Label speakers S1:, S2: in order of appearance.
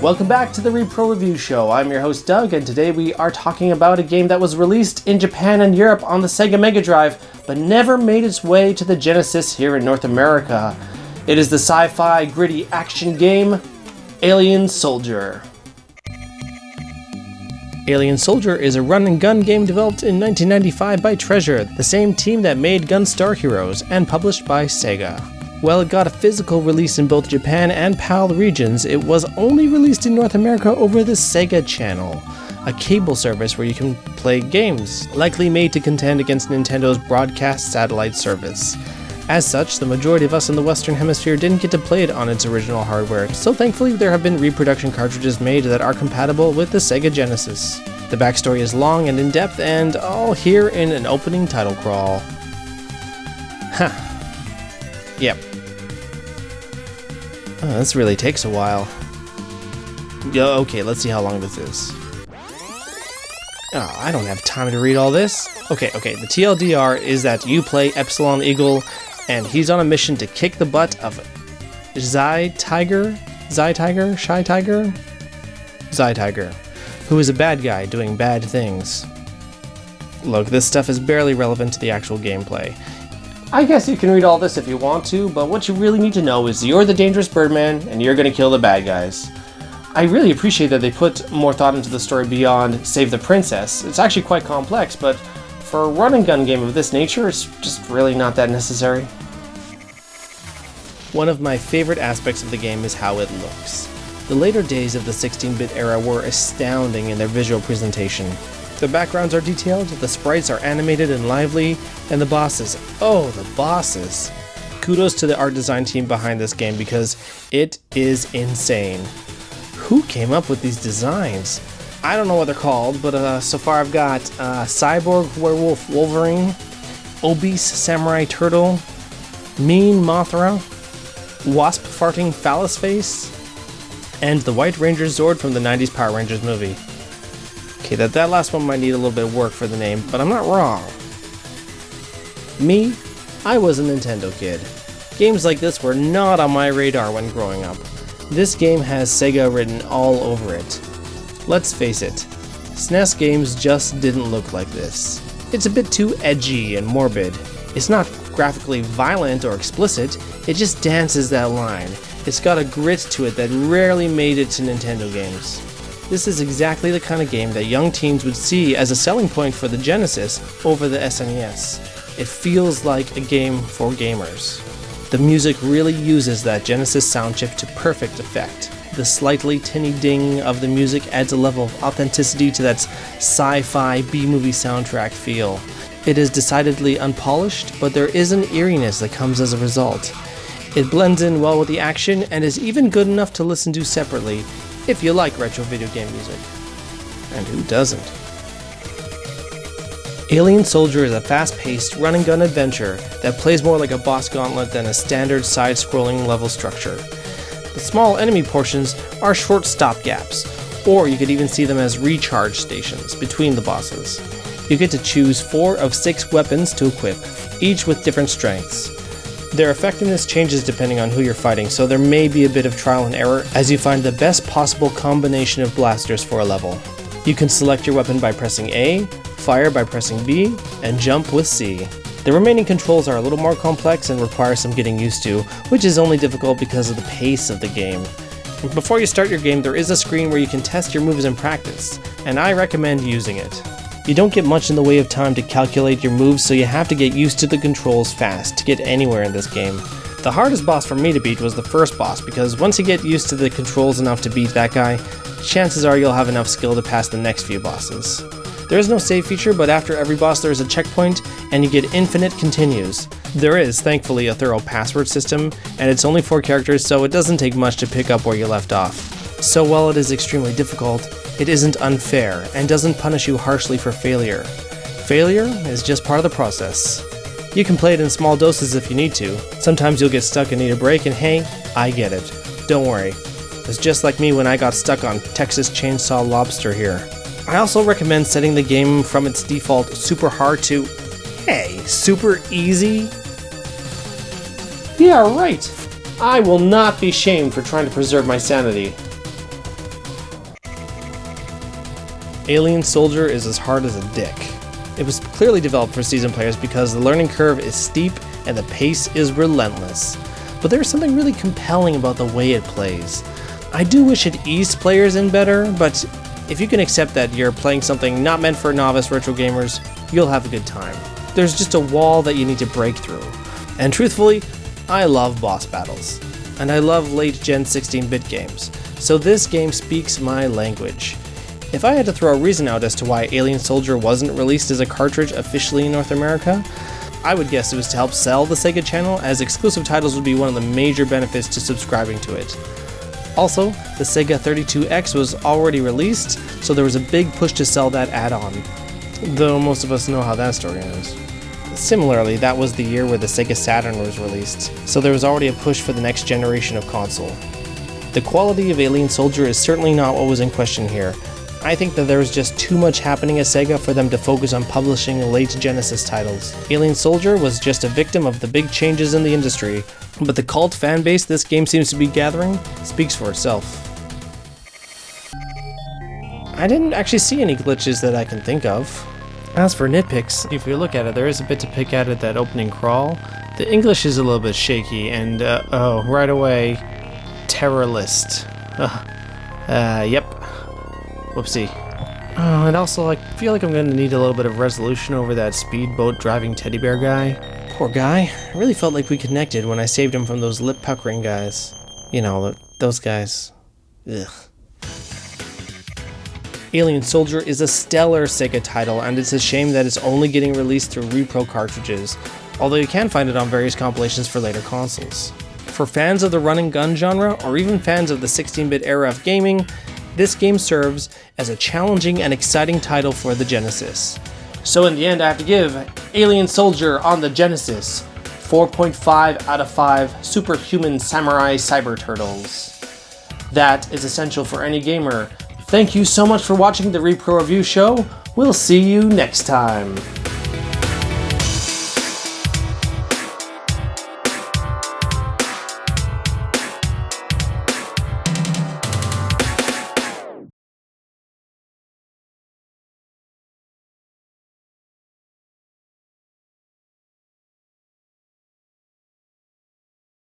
S1: Welcome back to the Repro Review Show. I'm your host Doug, and today we are talking about a game that was released in Japan and Europe on the Sega Mega Drive, but never made its way to the Genesis here in North America. It is the sci-fi gritty action game, Alien Soldier. Alien Soldier is a run-and-gun game developed in 1995 by Treasure, the same team that made Gunstar Heroes, and published by Sega. While it got a physical release in both Japan and PAL regions, it was only released in North America over the Sega Channel, a cable service where you can play games, likely made to contend against Nintendo's broadcast satellite service. As such, the majority of us in the Western Hemisphere didn't get to play it on its original hardware, so thankfully there have been reproduction cartridges made that are compatible with the Sega Genesis. The backstory is long and in-depth, and all here in an opening title crawl. Huh. Yep. Oh, this really takes a while. Okay, let's see how long this is. Oh, I don't have time to read all this. Okay, the TLDR is that you play Epsilon Eagle, and he's on a mission to kick the butt of Shy Tiger, who is a bad guy doing bad things. Look, this stuff is barely relevant to the actual gameplay. I guess you can read all this if you want to, but what you really need to know is you're the dangerous Birdman, and you're gonna kill the bad guys. I really appreciate that they put more thought into the story beyond Save the Princess. It's actually quite complex, but for a run-and-gun game of this nature, it's just really not that necessary. One of my favorite aspects of the game is how it looks. The later days of the 16-bit era were astounding in their visual presentation. The backgrounds are detailed, the sprites are animated and lively, and the bosses, oh, the bosses. Kudos to the art design team behind this game because it is insane. Who came up with these designs? I don't know what they're called, but so far I've got Cyborg Werewolf Wolverine, Obese Samurai Turtle, Mean Mothra, Wasp Farting Phallus Face, and the White Ranger Zord from the 90s Power Rangers movie. Okay, that last one might need a little bit of work for the name, but I'm not wrong. Me? I was a Nintendo kid. Games like this were not on my radar when growing up. This game has Sega written all over it. Let's face it, SNES games just didn't look like this. It's a bit too edgy and morbid. It's not graphically violent or explicit, it just dances that line. It's got a grit to it that rarely made it to Nintendo games. This is exactly the kind of game that young teens would see as a selling point for the Genesis over the SNES. It feels like a game for gamers. The music really uses that Genesis sound chip to perfect effect. The slightly tinny ding of the music adds a level of authenticity to that sci-fi B-movie soundtrack feel. It is decidedly unpolished, but there is an eeriness that comes as a result. It blends in well with the action and is even good enough to listen to separately, if you like retro video game music. And who doesn't? Alien Soldier is a fast-paced, run-and-gun adventure that plays more like a boss gauntlet than a standard side-scrolling level structure. The small enemy portions are short stopgaps, or you could even see them as recharge stations between the bosses. You get to choose 4 of 6 weapons to equip, each with different strengths. Their effectiveness changes depending on who you're fighting, so there may be a bit of trial and error as you find the best possible combination of blasters for a level. You can select your weapon by pressing A, fire by pressing B, and jump with C. The remaining controls are a little more complex and require some getting used to, which is only difficult because of the pace of the game. Before you start your game, there is a screen where you can test your moves in practice, and I recommend using it. You don't get much in the way of time to calculate your moves, so you have to get used to the controls fast to get anywhere in this game. The hardest boss for me to beat was the first boss, because once you get used to the controls enough to beat that guy, chances are you'll have enough skill to pass the next few bosses. There is no save feature, but after every boss there is a checkpoint, and you get infinite continues. There is, thankfully, a thorough password system, and it's only 4 characters, so it doesn't take much to pick up where you left off. So while it is extremely difficult, it isn't unfair, and doesn't punish you harshly for failure. Failure is just part of the process. You can play it in small doses if you need to. Sometimes you'll get stuck and need a break, and hey, I get it. Don't worry. It's just like me when I got stuck on Texas Chainsaw Lobster here. I also recommend setting the game from its default super hard to, hey, super easy? Yeah, right. I will not be shamed for trying to preserve my sanity. Alien Soldier is as hard as a dick. It was clearly developed for seasoned players because the learning curve is steep and the pace is relentless. But there's something really compelling about the way it plays. I do wish it eased players in better, but if you can accept that you're playing something not meant for novice retro gamers, you'll have a good time. There's just a wall that you need to break through. And truthfully, I love boss battles. And I love late-gen 16-bit games, so this game speaks my language. If I had to throw a reason out as to why Alien Soldier wasn't released as a cartridge officially in North America, I would guess it was to help sell the Sega channel, as exclusive titles would be one of the major benefits to subscribing to it. Also, the Sega 32X was already released, so there was a big push to sell that add-on, though most of us know how that story ends. Similarly, that was the year where the Sega Saturn was released, so there was already a push for the next generation of console. The quality of Alien Soldier is certainly not what was in question here. I think that there was just too much happening at Sega for them to focus on publishing late Genesis titles. Alien Soldier was just a victim of the big changes in the industry, but the cult fan base this game seems to be gathering speaks for itself. I didn't actually see any glitches that I can think of. As for nitpicks, if you look at it, there is a bit to pick at it, that opening crawl. The English is a little bit shaky, and right away, terror list. Yep. Whoopsie. Oh, and also, I feel like I'm going to need a little bit of resolution over that speedboat driving teddy bear guy. Poor guy. I really felt like we connected when I saved him from those lip puckering guys. You know, those guys. Ugh. Alien Soldier is a stellar Sega title, and it's a shame that it's only getting released through repro-cartridges, although you can find it on various compilations for later consoles. For fans of the run-and-gun genre, or even fans of the 16-bit era of gaming, this game serves as a challenging and exciting title for the Genesis. So in the end, I have to give Alien Soldier on the Genesis 4.5 out of 5 superhuman samurai cyber turtles. That is essential for any gamer. Thank you so much for watching the Repro Review Show. We'll see you next time.